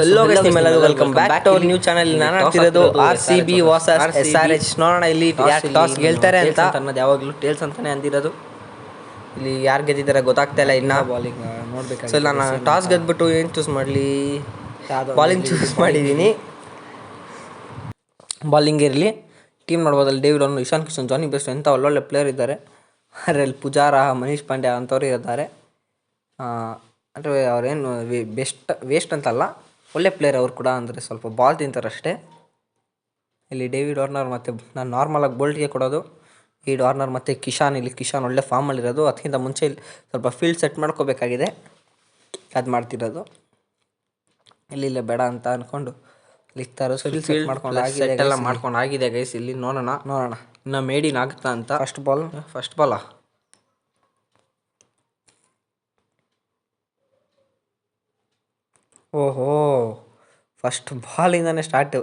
Hello guys, ನಿಮ್ಮೆಲ್ಲರಿಗೂ welcome back to our new channel. ನಾನು ಆಡ್ತಿರೋದು RCB ವರ್ಸಸ್ SRH. ನೋಡೋಣ ಇಲ್ಲಿ ಟಾಸ್ ಗೆಲ್ತಾರೆ ಅಂತ. ಅನ್ನೋದು ಯಾವಾಗಲೂ ಟೇಲ್ಸ್ ಅಂತಾನೆ ಅಂದಿರೋದು. ಇಲ್ಲಿ ಯಾರು ಗೆದ್ದಿದ್ದಾರೆ ಗೊತ್ತಾಗ್ತಾ ಇಲ್ಲ ಇನ್ನ. ಬಾಲಿಂಗ್ ನೋಡ್ಬೇಕು. ಸೊ ನಾನು ಟಾಸ್ ಗೆದ್ಬಿಟ್ಟು ಏನು ಚೂಸ್ ಮಾಡಲಿ? ಬಾಲಿಂಗ್ ಚೂಸ್ ಮಾಡಿದ್ದೀನಿ. ಬಾಲಿಂಗ್ ಇರಲಿ. ಟೀಮ್ ನೋಡ್ಬೋದಲ್ಲಿ David Warner, Ishan Kishan, Jonny Bairstow ಎಂಥ ಒಳ್ಳೊಳ್ಳೆ ಪ್ಲೇಯರ್ ಇದ್ದಾರೆ. ಅದರಲ್ಲಿ ಪುಜಾರ, ಮನೀಶ್ ಪಾಂಡ್ಯ ಅಂಥವ್ರು ಇದ್ದಾರೆ. ಅಂದರೆ ಅವ್ರೇನು ವೇಸ್ಟ್ ಅಂತಲ್ಲ, ಒಳ್ಳೆ ಪ್ಲೇಯರ್ ಅವ್ರು ಕೂಡ. ಅಂದರೆ ಸ್ವಲ್ಪ ಬಾಲ್ ತಿಂತಾರೆ ಅಷ್ಟೇ. ಇಲ್ಲಿ ಡೇವಿಡ್ ವಾರ್ನರ್ ಮತ್ತು ನಾನು ನಾರ್ಮಲಾಗಿ ಬೋಲ್ಟ್ಗೆ ಕೊಡೋದು ಈ ವಾರ್ನರ್ ಮತ್ತು ಕಿಶಾನ್. ಇಲ್ಲಿ ಕಿಶಾನ್ ಒಳ್ಳೆ ಫಾರ್ಮಲ್ಲಿರೋದು. ಅದಕ್ಕಿಂತ ಮುಂಚೆ ಇಲ್ಲಿ ಸ್ವಲ್ಪ ಫೀಲ್ಡ್ ಸೆಟ್ ಮಾಡ್ಕೋಬೇಕಾಗಿದೆ, ಅದು ಮಾಡ್ತಿರೋದು. ಇಲ್ಲೇ ಬೇಡ ಅಂತ ಅಂದ್ಕೊಂಡು ಲಿಕ್ತಾರೋ. ಸೊ ಇಲ್ಲಿ ಸೆಟ್ ಮಾಡ್ಕೊಂಡು ಆಗಿದೆ ಗೈಸ್. ಇಲ್ಲಿ ನೋಡೋಣ ಇನ್ನು ಮೇಡಿನ್ ಆಗುತ್ತಾ ಅಂತ. ಫಸ್ಟ್ ಬಾಲಾ? ಓಹೋ, ಫಸ್ಟ್ ಬಾಲಿಂದನೇ ಸ್ಟಾರ್ಟು.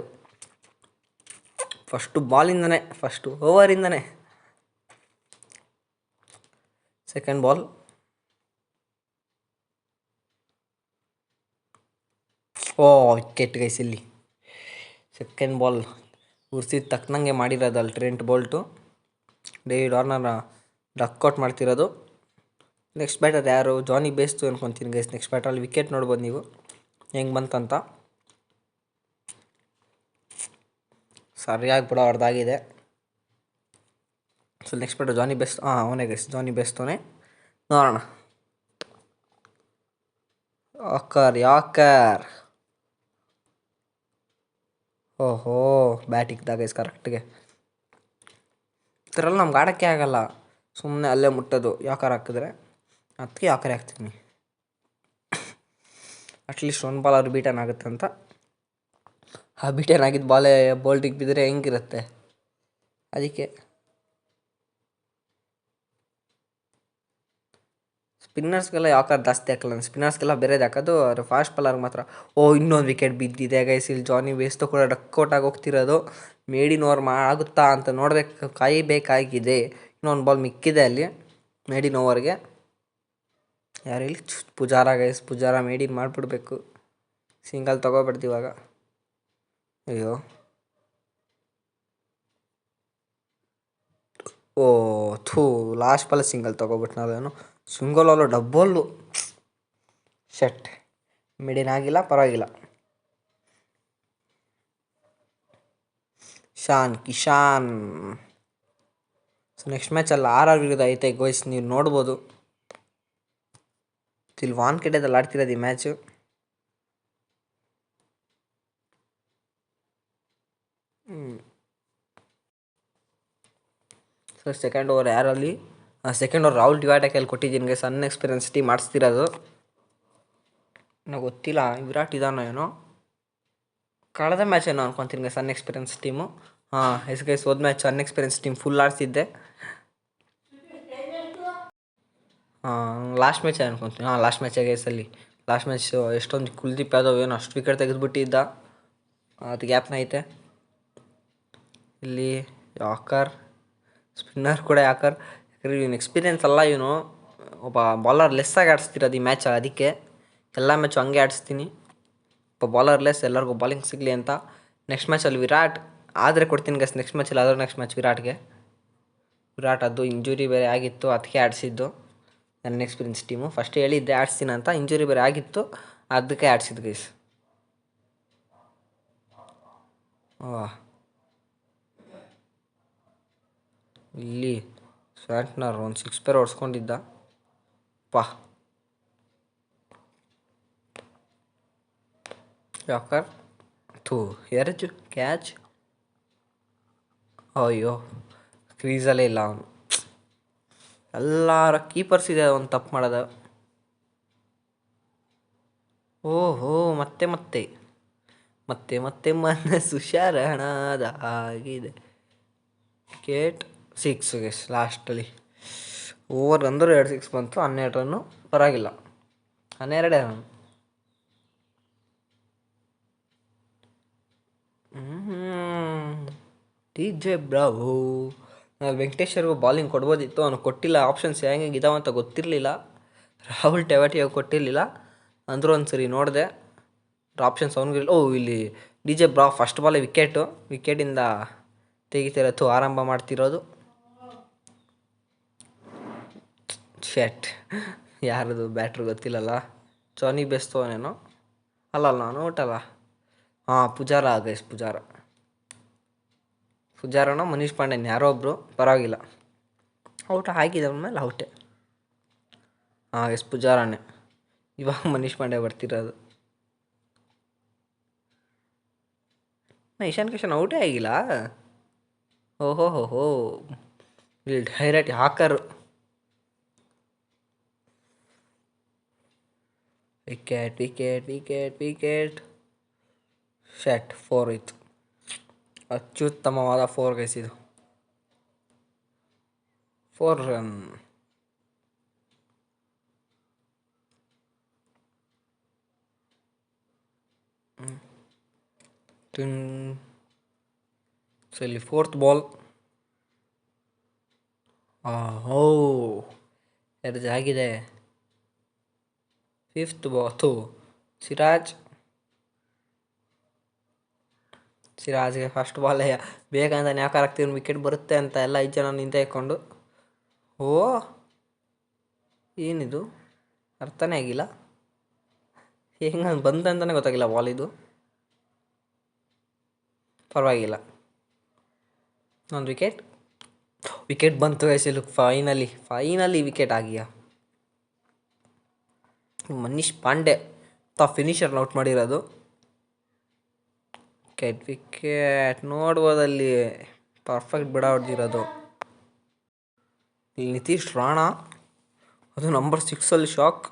ಫಸ್ಟ್ ಓವರಿಂದನೇ. Second ball. Wicket guys. ಇಲ್ಲಿ ಸೆಕೆಂಡ್ ಬಾಲ್ ಉರ್ಸಿದ ತಕ್ಕನಂಗೆ ಮಾಡಿರೋದು Trent Boult. David Warner duck out ಮಾಡ್ತಿರೋದು. ನೆಕ್ಸ್ಟ್ ಬ್ಯಾಟರ್ ಯಾರು? ಜಾನಿ ಬೇಸ್ತು ಅನ್ಕೊತೀನಿ ಗೈಸ್. ನೆಕ್ಸ್ಟ್ ಬ್ಯಾಟ್ರಲ್ಲಿ ವಿಕೆಟ್ ನೋಡ್ಬೋದು ನೀವು ಹೆಂಗೆ ಬಂತಂತ. ಸರಿಯಾಗಿ ಬಿಡೋ ಹೊಡೆದಾಗಿದೆ. ಸೊ ನೆಕ್ಸ್ಟ್ ಬ್ಯಾಟರ್ ಜಾನಿ ಬೇಸ್ಟ್. ಅವನೇ ಗೈಸ್, ಜಾನಿ ಬೇಸ್ತೋನೆ. ನೋಡೋಣ. ಯಾಕರ್ ಓಹೋ, ಬ್ಯಾಟ್ ಇಕ್ಕಿದಾಗ ಗೈಸ್ ಕರೆಕ್ಟ್ಗೆ. ಈ ಥರ ಎಲ್ಲ ನಮ್ಗೆ ಆಡೋಕ್ಕೆ ಆಗಲ್ಲ, ಸುಮ್ಮನೆ ಅಲ್ಲೇ ಮುಟ್ಟೋದು. ಯಾಕರ್ ಹಾಕಿದ್ರೆ ಅದಕ್ಕೆ ಯಾಕರೇ ಹಾಕ್ತೀನಿ. ಅಟ್ಲೀಸ್ಟ್ ಒಂದು ಬಾಲ್ ಅವ್ರು ಬೀಟನ್ ಆಗುತ್ತೆ ಅಂತ. ಆ ಬೀಟನ್ ಆಗಿದ್ದು ಬಾಲೇ ಬೋಲ್ಟಿಗೆ ಬಿದ್ದರೆ ಹೆಂಗಿರುತ್ತೆ, ಅದಕ್ಕೆ. ಸ್ಪಿನ್ನರ್ಸ್ಗೆಲ್ಲ ಯಾಕರ್ ಜಾಸ್ತಿ ಹಾಕಲ್ಲ, ಸ್ಪಿನ್ನರ್ಸ್ಗೆಲ್ಲ ಬೇರೆದು ಹಾಕೋದು. ಅವ್ರು ಫಾಸ್ಟ್ ಬಾಲರ್ಗೆ ಮಾತ್ರ. ಇನ್ನೊಂದು ವಿಕೆಟ್ ಬಿದ್ದಿದೆ ಗೈಸ್. ಇಲ್ಲಿ ಜಾನಿ ಬೇಸ್ಟೋ ಕೂಡ ಡಕ್ಔಟ್ ಆಗಿ ಹೋಗ್ತಿರೋದು. ಮೇಡಿನ್ ಓವರ್ ಆಗುತ್ತಾ ಅಂತ ಕಾಯಬೇಕಾಗಿದೆ. ಇನ್ನೊಂದು ಬಾಲ್ ಮಿಕ್ಕಿದೆ ಅಲ್ಲಿ ಮೇಡಿನ್ ಓವರ್ಗೆ. ಯಾರು ಇಲ್ಲಿ? ಪುಜಾರ ಗೈಸ್. ಪುಜಾರ ಮೇಡಿನ್ ಮಾಡಿಬಿಡ್ಬೇಕು. ಸಿಂಗಲ್ ತೊಗೊಬಿಡ್ತೀವಿ ಇವಾಗ. ಅಯ್ಯೋ, ಲಾಸ್ಟ್ ಬಾಲ್ ಸಿಂಗಲ್ ತೊಗೊಬಿಟ್ಟು ನಾವೇನು ಸಿಂಗಲ್ ಅಲ್ಲೋ ಡಬ್ಬಲ್ಲು. ಶಟ್, ಮೇಡಿನ್ ಆಗಿಲ್ಲ, ಪರವಾಗಿಲ್ಲ. ಕಿಶಾನ್. ಸೊ ನೆಕ್ಸ್ಟ್ ಮ್ಯಾಚಲ್ಲಿ RR ವಿರುದ್ಧ ಐತೆ ಗೋಯ್ಸ್, ನೀವು ನೋಡ್ಬೋದು. ಇಲ್ಲಿ ವಾನ್ಖೇಡೆದಲ್ಲಿ ಆಡ್ತಿರೋದು ಈ ಮ್ಯಾಚು. ಸೊ ಸೆಕೆಂಡ್ ಓವರ್ ಯಾರಲ್ಲಿ? ಸೆಕೆಂಡ್ ಓವರ್ ರಾಹುಲ್ ಟಿವಾಟಾ ಕೈಯಲ್ಲಿ ಕೊಟ್ಟಿದ್ದೀನಿ ಗೈಸ್. ಅನ್ಎಕ್ಸ್ಪೀರಿಯನ್ಸ್ ಟೀಮ್ ಮಾಡಿಸ್ತಿರೋದು. ನನಗೆ ಗೊತ್ತಿಲ್ಲ ವಿರಾಟ್ ಇದಾನೋ ಏನೋ. ಕಳೆದ ಮ್ಯಾಚ್ ಏನೋ ಅನ್ಕೊತೀನಿ ಗೈಸ್, ಅನ್ಎಕ್ಸ್ಪೀರಿಯನ್ಸ್ ಟೀಮು. ಗೈಸ್ ಹೋದ ಮ್ಯಾಚ್ ಅನ್ಎಕ್ಸ್ಪೀರಿಯನ್ಸ್ ಟೀಮ್ ಫುಲ್ ಆಡ್ತಿದ್ದೆ. ಲಾಸ್ಟ್ ಮ್ಯಾಚ್ ಅನ್ಕೊತೀನಿ. ಲಾಸ್ಟ್ ಮ್ಯಾಚ್ ಗೈಸಲ್ಲಿ. ಲಾಸ್ಟ್ ಮ್ಯಾಚ್ ಎಷ್ಟೊಂದು ಕುಲ್ದೀಪ್ ಯಾದವ್ ಏನು ಅಷ್ಟು ವಿಕೆಟ್ ತೆಗೆದುಬಿಟ್ಟಿದ್ದ, ಅದು ಗ್ಯಾಪ್ನ ಐತೆ. ಇಲ್ಲಿ ಯಾಕರ್ ಸ್ಪಿನ್ನರ್ ಕೂಡ ಯಾಕರ್. ಯಾಕಂದರೆ ಇವನು ಎಕ್ಸ್ಪೀರಿಯೆನ್ಸ್ ಅಲ್ಲ, ಇವನು ಒಬ್ಬ ಬಾಲರ್ ಲೆಸ್ಸಾಗಿ ಆಡಿಸ್ತಿರೋದು ಈ ಮ್ಯಾಚ್. ಅದಕ್ಕೆ ಎಲ್ಲ ಮ್ಯಾಚು ಹಂಗೆ ಆಡಿಸ್ತೀನಿ. ಒಬ್ಬ ಬಾಲರ್ ಲೆಸ್, ಎಲ್ಲರಿಗೂ ಬಾಲಿಂಗ್ ಸಿಗಲಿ ಅಂತ. ನೆಕ್ಸ್ಟ್ ಮ್ಯಾಚಲ್ಲಿ ವಿರಾಟ್ ಆದರೆ ಕೊಡ್ತೀನಿ ಗೈಸ್. ನೆಕ್ಸ್ಟ್ ಮ್ಯಾಚಲ್ಲಿ ಅದರ ನೆಕ್ಸ್ಟ್ ಮ್ಯಾಚ್ ವಿರಾಟ್ ಅದು ಇಂಜುರಿ ಬೇರೆ ಆಗಿತ್ತು, ಅದಕ್ಕೆ ಆಡಿಸಿದ್ದು. ನನ್ನ ಎಕ್ಸ್ಪೀರಿಯನ್ಸ್ ಟೀಮು ಫಸ್ಟ್ ಹೇಳಿದ್ದೆ ಆಡಿಸ್ತೀನಿ ಅಂತ. ಇಂಜುರಿ ಬೇರೆ ಆಗಿತ್ತು, ಅದಕ್ಕೆ ಆಡಿಸಿದ್ದು ಗೈಸ್. ಇಲ್ಲಿ ಸ್ಯಾಂಟ್ನರ್ ಒಂದು 6 ಪೇರ್ ಹೊಡ್ಸ್ಕೊಂಡಿದ್ದ. ಯಾಕರ್ ಎರಜು ಕ್ಯಾಚ್. ಅಯ್ಯೋ, ಕ್ರೀಸಲ್ಲೇ ಇಲ್ಲ ಅವನು. ಎಲ್ಲರ ಕೀಪರ್ಸ್ ಇದೆ ಒಂದು ತಪ್ಪು ಮಾಡೋದು. ಓಹೋ, ಮತ್ತೆ ಮನಸ್ಸು ಶರಣದ ಆಗಿದೆ. ವಿಕೆಟ್ 6 ಗೈಸ್ ಲಾಸ್ಟಲ್ಲಿ. ಓವರ್ ಅಂದರೂ 2 6 ಬಂತು. 12 ರನ್ನು, ಪರವಾಗಿಲ್ಲ. 12 ರನ್. DJ Bravo. ವೆಂಕಟೇಶ್ವರ್ಗೂ ಬಾಲಿಂಗ್ ಕೊಡ್ಬೋದಿತ್ತು, ಅವನು ಕೊಟ್ಟಿಲ್ಲ. ಆಪ್ಷನ್ಸ್ ಹೆಂಗೆ ಇದಾವಂತ ಗೊತ್ತಿರಲಿಲ್ಲ. ರಾಹುಲ್ ಟೆವಾಟಿಯಾಗ ಕೊಟ್ಟಿರಲಿಲ್ಲ ಅಂದರೂ ಒಂದು ಸರಿ ನೋಡಿದೆ. ಆಪ್ಷನ್ಸ್ ಅವನಿಗೆ. ಓ ಇಲ್ಲಿ ಡಿ ಜೆ ಬ್ರಾ ಫಸ್ಟ್ ಬಾಲೇ ವಿಕೆಟು, ವಿಕೆಟಿಂದ ತೆಗಿತಿರೋದು, ಆರಂಭ ಮಾಡ್ತಿರೋದು. ಶೆಟ್, ಯಾರದು ಬ್ಯಾಟ್ರ್ ಗೊತ್ತಿಲ್ಲಲ್ಲ. ಜಾನಿ ಬೆಸ್ತೋನೇನೋ, ಅಲ್ಲ ನಾನು ಔಟಲ್ಲ. ಹಾಂ ಪುಜಾರ ಗೈಸ್, ಪುಜಾರನೋ ಮನೀಶ್ ಪಾಂಡೆನ್ ಯಾರೋ ಒಬ್ಬರು, ಪರವಾಗಿಲ್ಲ. ಔಟ ಆಗಿದೆ ಮೇಲೆ ಔಟೆ. ಹಾಂ ಎಸ್ ಪುಜಾರನೇ. ಇವಾಗ ಮನೀಶ್ ಪಾಂಡೆ ಬರ್ತಿರೋದು. ಇಶಾನ್ ಕಿಶನ್ ಔಟೇ ಆಗಿಲ್ಲ. ಓಹೋ ಹೋ ಹೋ, ಇಲ್ಲಿ ಡೈರೆಕ್ಟ್ ಹಾಕರು. ವಿಕೆಟ್. ಶೆಟ್, 4 ಇತ್ತು. ಅತ್ಯುತ್ತಮವಾದ 4 ಗೈಸ್ ಇದು. 4 ರನ್. ಸೊ ಇಲ್ಲಿ 4th ಬಾಲ್. ಓ ಎರಡು ಆಗಿದೆ. 5th ball. ಸಿರಾಜ್ಗೆ ಫಸ್ಟ್ ಬಾಲೇ ಬೇಕಂತ ಯಾಕಾರ ಹಾಕ್ತೀವಿ, ವಿಕೆಟ್ ಬರುತ್ತೆ ಅಂತ ಎಲ್ಲ 5 ಜನ ನಿಂತೇಕೊಂಡು. ಓ ಏನಿದು ಅರ್ಥನೇ ಆಗಿಲ್ಲ, ಹೆಂಗೆ ಬಂತಂತಲೇ ಗೊತ್ತಾಗಿಲ್ಲ ಬಾಲ್ ಇದು. ಪರವಾಗಿಲ್ಲ, ಒಂದು ವಿಕೆಟ್ ಬಂತು ಗೈಸಲು. ಫೈನಲಿ ವಿಕೆಟ್ ಆಗಿಯಾ. ಮನೀಶ್ ಪಾಂಡೆ ಫಿನಿಷರ್ನ ಔಟ್ ಮಾಡಿರೋದು. ವಿಕೆಟ್ ನೋಡ್ಬೋದಲ್ಲಿ ಪರ್ಫೆಕ್ಟ್ ಬಿಡ ಹೊಡೆದಿರೋದು. ಇಲ್ಲಿ ನಿತೀಶ್ ರಾಣಾ, ಅದು ನಂಬರ್ 6 ಶಾಕ್.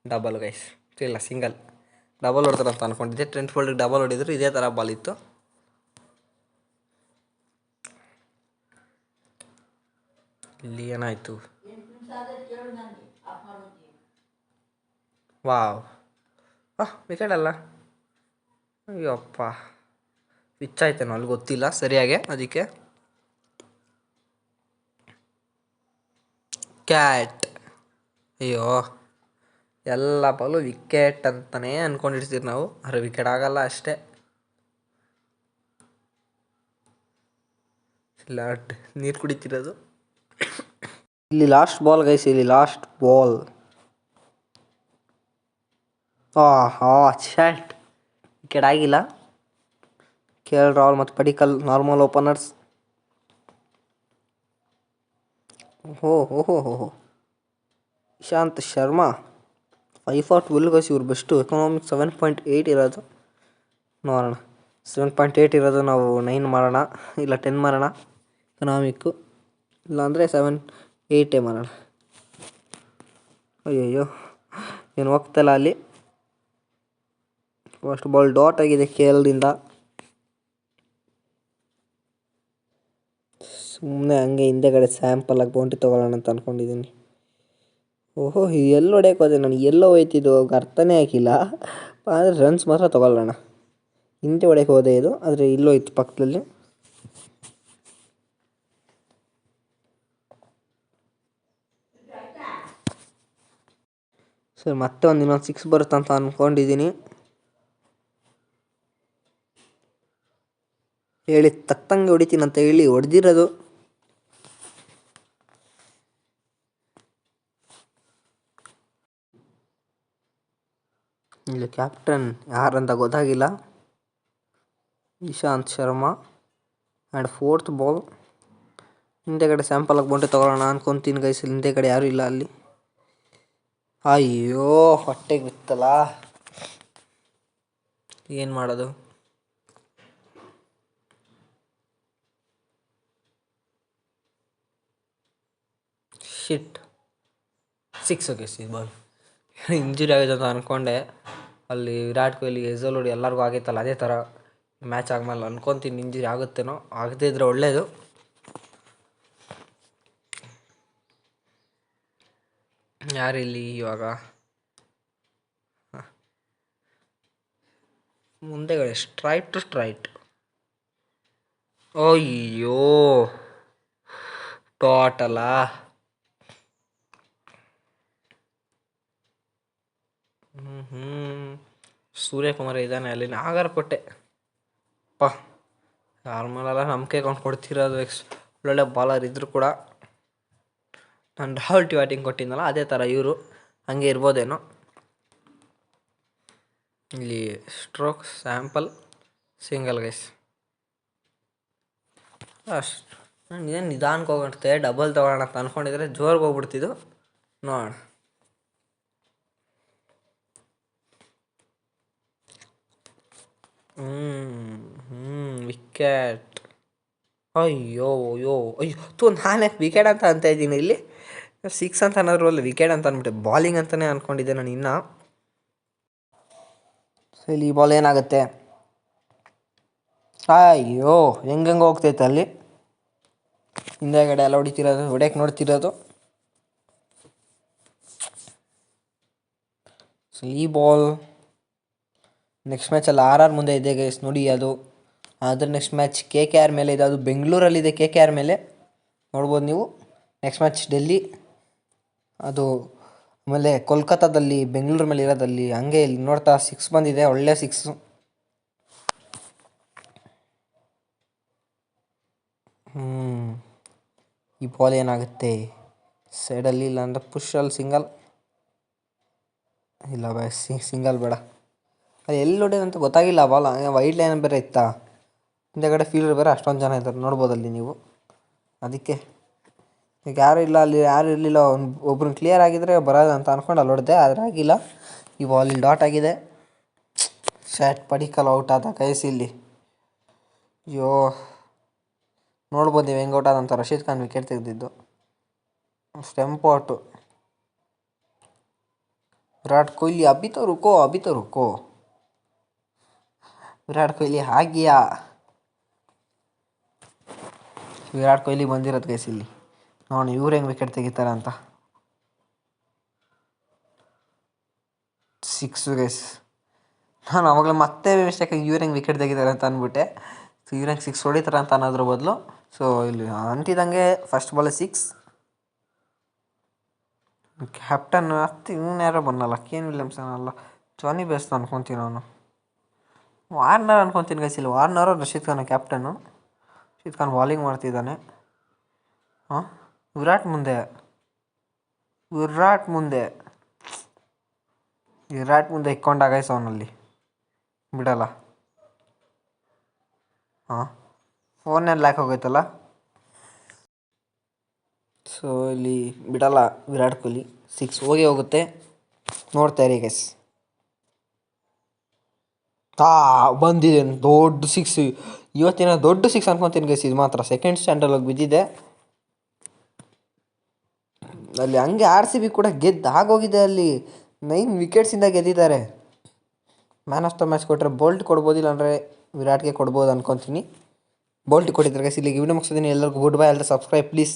ಡಬಲ್ ಗೈಸ್, ಇಲ್ಲ ಸಿಂಗಲ್. ಡಬಲ್ ಹೊಡ್ತಾರೆ ಅಂತ ಅಂದ್ಕೊಂಡಿದ್ದೆ. ಟ್ರೆಂಟ್ ಬೋಲ್ಟ್ಗೆ ಡಬಲ್ ಹೊಡಿದ್ರು ಇದೇ ಥರ ಬಾಲ್ ಇತ್ತು. ಇಲ್ಲಿ ಏನಾಯಿತು? ವಾವ್, ವಿಕೆಟ್ ಅಲ್ಲ. ಅಯ್ಯಪ್ಪ, ಪಿಚ್ ಆಯ್ತೇನೋ ಅಲ್ಲಿ, ಗೊತ್ತಿಲ್ಲ ಸರಿಯಾಗಿ. ಅದಕ್ಕೆ ಕ್ಯಾಟ್. ಅಯ್ಯೋ, ಎಲ್ಲ ಬಾಲು ವಿಕೆಟ್ ಅಂತಲೇ ಅಂದ್ಕೊಂಡಿರ್ತೀವಿ ನಾವು, ಆದರೆ ವಿಕೆಟ್ ಆಗಲ್ಲ ಅಷ್ಟೇ. ಇಲ್ಲ ನೀರು ಕುಡಿತಿರೋದು. ಇಲ್ಲಿ last ball guys, shut, wicket ಆಗಿಲ್ಲ. KL ರಾಹುಲ್ ಮತ್ತು ಪಡಿಕ್ಕಲ್ ನಾರ್ಮಲ್ ಓಪನರ್ಸ್. ಓಹೋ, ಇಶಾಂತ್ ಶರ್ಮಾ 5 for 12 ಗೈಸ್, ಇವ್ರು ಬೆಸ್ಟು. ಎಕನಾಮಿಕ್ 7.8 ಇರೋದು. ನೋಡೋಣ, 7.8 ಇರೋದು, ನಾವು 9 ಮಾಡೋಣ, ಇಲ್ಲ 10 ಮಾಡೋಣ ಎಕನಾಮಿಕ್ಕು, ಇಲ್ಲಾಂದರೆ 7-8 ಮಾಡೋಣ. ಅಯ್ಯಯ್ಯೋ, ಏನು ಹೋಗ್ತಲ್ಲ ಅಲ್ಲಿ. ಫಸ್ಟ್ ಬಾಲ್ ಡಾಟ್ ಆಗಿದೆ KLದಿಂದ. ಸುಮ್ಮನೆ ಹಂಗೆ ಹಿಂದೆಗಡೆ ಸ್ಯಾಂಪಲ್ ಆಗಿ ಬೌಂಡ್ರಿ ತೊಗೊಳ್ಳೋಣ ಅಂತ ಅಂದ್ಕೊಂಡಿದ್ದೀನಿ. ಓಹೋ, ಎಲ್ಲಿ ಹೊಡೆಯೋಕೆ ಹೋದೆ ನಾನು, ಎಲ್ಲೋ ಹೋಯ್ತಿದ್ದು ಅರ್ಥನೇ ಆಗಿಲ್ಲ. ಆದರೆ ರನ್ಸ್ ಮಾತ್ರ ತೊಗೊಳ್ಳೋಣ. ಹಿಂದೆ ಹೊಡೆಯೋಕೆ ಹೋದೆ ಇದು, ಆದರೆ ಇಲ್ಲೋಯ್ತು ಪಕ್ಕದಲ್ಲಿ. ಸರ್ ಮತ್ತೆ ಇನ್ನೊಂದು 6 ಬರುತ್ತಂತ ಅಂದ್ಕೊಂಡಿದ್ದೀನಿ. ಹೇಳಿ ತಕ್ಕಂಗೆ ಹೊಡಿತೀನಿ ಅಂತ ಹೇಳಿ ಹೊಡೆದಿರೋದು. ಇಲ್ಲಿ ಕ್ಯಾಪ್ಟನ್ ಯಾರಂತ ಗೊತ್ತಾಗಿಲ್ಲ. Ishant Sharma. And 4th ball. ಹಿಂದೆಗಡೆ ಸ್ಯಾಂಪಲ್ ಆಗಿ ಬೌಂಡ್ರಿ ತೊಗೊಳ್ಳೋಣ ಅನ್ಕೊತೀನಿ ಗೈಸ್. ಹಿಂದೆಗಡೆ ಯಾರೂ ಇಲ್ಲ ಅಲ್ಲಿ. ಅಯ್ಯೋ, ಹೊಟ್ಟೆಗೆ ಬಿತ್ತಲ್ಲ, ಏನು ಮಾಡೋದು. ಶಿಟ್, 6 ಗೈಸ್ ಈ ಬಾಲ್. ಇಂಜುರಿ ಆಗಿದೆ ಅಂತ ಅಂದ್ಕೊಂಡೆ. ಅಲ್ಲಿ ವಿರಾಟ್ ಕೊಹ್ಲಿ, ಹೆಸಲ್ವುಡ್ ಎಲ್ಲರಿಗೂ ಆಗೈತಲ್ಲ, ಅದೇ ಥರ ಮ್ಯಾಚ್ ಆದಮೇಲೆ ಅನ್ಕೊತೀನಿ ಇಂಜುರಿ ಆಗುತ್ತೇನೋ. ಆಗದೇ ಇದ್ರೆ ಒಳ್ಳೆಯದು. ಯಾರಿಲ್ಲಿ ಇವಾಗ ಮುಂದೆಗಡೆ ಸ್ಟ್ರೈಟ್. ಅಯ್ಯೋ, ಟೋಟಲಾ ಸೂರ್ಯಕುಮಾರ್ ಇದ್ದಾನೆ ಅಲ್ಲಿ ನಾಗರಕೋಟೆ. ಪಾ ನಾರ್ಮಲೆಲ್ಲ ನಂಬಿಕೆ ಕೊಡ್ತಿರೋದು ಒಳ್ಳೊಳ್ಳೆ ಬಾಲರ್ ಇದ್ದರೂ ಕೂಡ ನಾನು ರಾಹುಲ್ ಬ್ಯಾಟಿಂಗ್ ಕೊಟ್ಟಿದ್ನಲ್ಲ ಅದೇ ಥರ ಇವರು ಹಂಗೆ ಇರ್ಬೋದೇನೋ. ಇಲ್ಲಿ ಸ್ಟ್ರೋಕ್ ಸ್ಯಾಂಪಲ್ ಸಿಂಗಲ್ ಗೈಸ್ ಅಷ್ಟು. ನಾನು ಏನು ನಿಧಾನಕ್ಕೆ ಹೋಗುತ್ತೆ ಡಬಲ್ ತೊಗೊಳ್ಳೋಣ ಅಂತ ಅಂದ್ಕೊಂಡಿದ್ರೆ ಜೋರ್ಗೆ ಹೋಗ್ಬಿಡ್ತಿದ್ದು ನೋಡ. ವಿಕೆಟ್. ಅಯ್ಯೋ ನಾನು ವಿಕೆಟ್ ಅಂತ ಇದ್ದೀನಿ ಇಲ್ಲಿ. 6 ಅಂತ ಅನ್ನೋದ್ರು ಅಲ್ಲಿ ವಿಕೆಟ್ ಅಂತ ಅಂದ್ಬಿಟ್ಟೆ. ಬಾಲಿಂಗ್ ಅಂತಲೇ ಅಂದ್ಕೊಂಡಿದ್ದೆ ನಾನು ಇನ್ನು. ಸೊ ಇಲ್ಲಿ ಈ ಬಾಲ್ ಏನಾಗುತ್ತೆ? ಅಯ್ಯೋ ಹೆಂಗೆ ಹೋಗ್ತೈತೆ ಅಲ್ಲಿ ಹಿಂದೆಗಡೆ ಎಲ್ಲ ಹೊಡ್ಯಕ್ಕೆ ನೋಡ್ತಿರೋದು. ಸೊ ಈ ಬಾಲ್ ನೆಕ್ಸ್ಟ್ ಮ್ಯಾಚಲ್ಲಿ RR ಮುಂದೆ ಇದೆ ಗೈಸ್ ನೋಡಿ. ಅದ್ರ ನೆಕ್ಸ್ಟ್ ಮ್ಯಾಚ್ KKR ಮೇಲೆ ಇದೆ. ಅದು ಬೆಂಗಳೂರಲ್ಲಿದೆ KKR ಮೇಲೆ ನೋಡ್ಬೋದು ನೀವು. ನೆಕ್ಸ್ಟ್ ಮ್ಯಾಚ್ ಡೆಲ್ಲಿ, ಅದು ಆಮೇಲೆ ಕೋಲ್ಕತ್ತಾದಲ್ಲಿ ಬೆಂಗಳೂರು ಮೇಲೆ ಇರೋದಲ್ಲಿ. ಹಂಗೆ ಇಲ್ಲಿ ನೋಡ್ತಾ 6 ಬಂದಿದೆ, ಒಳ್ಳೆ 6. ಈ ಬಾಲ್ ಏನಾಗುತ್ತೆ? ಸೈಡಲ್ಲಿ ಇಲ್ಲ ಅಂದರೆ ಪುಷಲ್ಲಿ ಸಿಂಗಲ್. ಇಲ್ಲ ಬಾಯ್ ಸಿಂಗಲ್ ಬೇಡ. ಅದು ಎಲ್ಲಿ ಹೊಡೆಯೋದಂತ ಗೊತ್ತಾಗಿಲ್ಲ. ಬಾಲ್ ವೈಡ್ ಲೈನ್ ಬೇರೆ ಇತ್ತಾ, ಹಿಂದೆಗಡೆ ಫೀಲ್ಡರ್ ಬೇರೆ ಅಷ್ಟೊಂದು ಜನ ಇದ್ದಾರೆ ನೋಡ್ಬೋದಲ್ಲಿ ನೀವು. ಅದಕ್ಕೆ ಈಗ ಯಾರು ಇರಲಿಲ್ಲ. ಒಬ್ರನ್ನ ಕ್ಲಿಯರ್ ಆಗಿದ್ರೆ ಬರೋದು ಅಂತ ಅಂದ್ಕೊಂಡು ಅಲ್ಲಿ ಹೊಡೆದೆ, ಆದರೆ ಆಗಿಲ್ಲ. ಈ ಬಾಲ್ ಇಲ್ಲಿ ಡಾಟ್ ಆಗಿದೆ. ಶಾಟ್ ಪಡಿಕಲ್ ಔಟ್ ಆದ ಕೈಸ್ ಇಲ್ಲಿ. ಅಯ್ಯೋ ನೋಡ್ಬೋದು ನೀವು ಹೆಂಗೆ ಔಟ್ ಆದಂಥ. ರಶೀದ್ ಖಾನ್ ವಿಕೆಟ್ ತೆಗೆದಿದ್ದು. Stump out. ವಿರಾಟ್ ಕೊಹ್ಲಿ ಅಭಿ ತೋ ರುಕೋ. ವಿರಾಟ್ ಕೊಹ್ಲಿ ಹಾಗಿಯಾ? ವಿರಾಟ್ ಕೊಹ್ಲಿ ಬಂದಿರೋದು ಗೈಸ್ ಇಲ್ಲಿ ನೋಡಿ. ಇವ್ರು ಹೆಂಗೆ ವಿಕೆಟ್ ತೆಗಿತಾರೆ ಅಂತ. 6 ಗೈಸ್. ನಾನು ಅವಾಗಲೇ ಮತ್ತೆ ಮಿಸ್ಟೇಕಾಗಿ ಇವ್ರು ಹೆಂಗೆ ವಿಕೆಟ್ ತೆಗಿತಾರೆ ಅಂತ ಅಂದ್ಬಿಟ್ಟೆ. ಸೊ ಇವ್ರು ಹೆಂಗೆ 6 ಹೊಡಿತಾರೆ ಅಂತ ಅನ್ನೋದ್ರ ಬದಲು. ಸೊ ಇಲ್ಲಿ ಅಂತಿದ್ದಂಗೆ ಫಸ್ಟ್ ಬಾಲ್ 6. ಕ್ಯಾಪ್ಟನ್ ಇವನು ಯಾರೋ ಬಂದಲ್ಲ, ಕೇನ್ ವಿಲಿಯಮ್ಸನ್ ಅಲ್ಲ, ಜಾನಿ ಬೇಸ್ತ ಅನ್ಕೊತೀನಿ. ಅವನು ವಾರ್ನರ್ ಅನ್ಕೊತೀನಿ ಗೈಸ್. ಇಲ್ಲಿ Warner Rashid Khan captain. Rashid Khan bowling ಮಾಡ್ತಿದ್ದಾನೆ. ವಿರಾಟ್ ಮುಂದೆ ಇಕ್ಕೊಂಡ ಗೈಸ್ ಅವನಲ್ಲಿ ಬಿಡಲ್ಲ. ಫೋನಲ್ಲಿ ಲ್ಯಾಕ್ ಹೋಗೈತಲ್ಲ. ಸೊ ಇಲ್ಲಿ ಬಿಡಲ್ಲ ವಿರಾಟ್ ಕೊಹ್ಲಿ. 6 ಹೋಗುತ್ತೆ. ನೋಡ್ತಾ ಇರಿ ಗೈಸ್. ಬಂದಿದೆ ದೊಡ್ಡ 6. ಇವತ್ತಿನ ದೊಡ್ಡ 6 ಅನ್ಕೊತೀನಿ ಗೈಸ್. ಇದು ಮಾತ್ರ ಸೆಕೆಂಡ್ ಸ್ಟ್ಯಾಂಡಲ್ಲಿ ಹೋಗಿ ಬಿದ್ದಿದೆ. ಅಲ್ಲಿ ಹಂಗೆ RCB ಕೂಡ ಆಗೋಗಿದೆ. ಅಲ್ಲಿ 9 ವಿಕೆಟ್ಸಿಂದ ಗೆದ್ದಿದ್ದಾರೆ. ಮ್ಯಾನ್ ಆಫ್ ದ ಮ್ಯಾಚ್ ಕೊಟ್ಟರೆ ಬೋಲ್ಟ್ ಕೊಡ್ಬೋದು, ಇಲ್ಲಾಂದರೆ ವಿರಾಟ್ಗೆ ಕೊಡ್ಬೋದು ಅನ್ಕೊತೀನಿ. ಬೋಲ್ಟ್ ಕೊಟ್ಟಿದ್ದಾರೆ ಗೈಸ್. ಇಲ್ಲಿಗೆ ವಿಡಿಯೋ ಮುಗಿಸಿದ್ದೀನಿ. ಎಲ್ಲರಿಗೂ ಗುಡ್ ಬೈ. ಅಲ್ಲದೆ ಸಬ್ಸ್ಕ್ರೈಬ್ ಪ್ಲೀಸ್.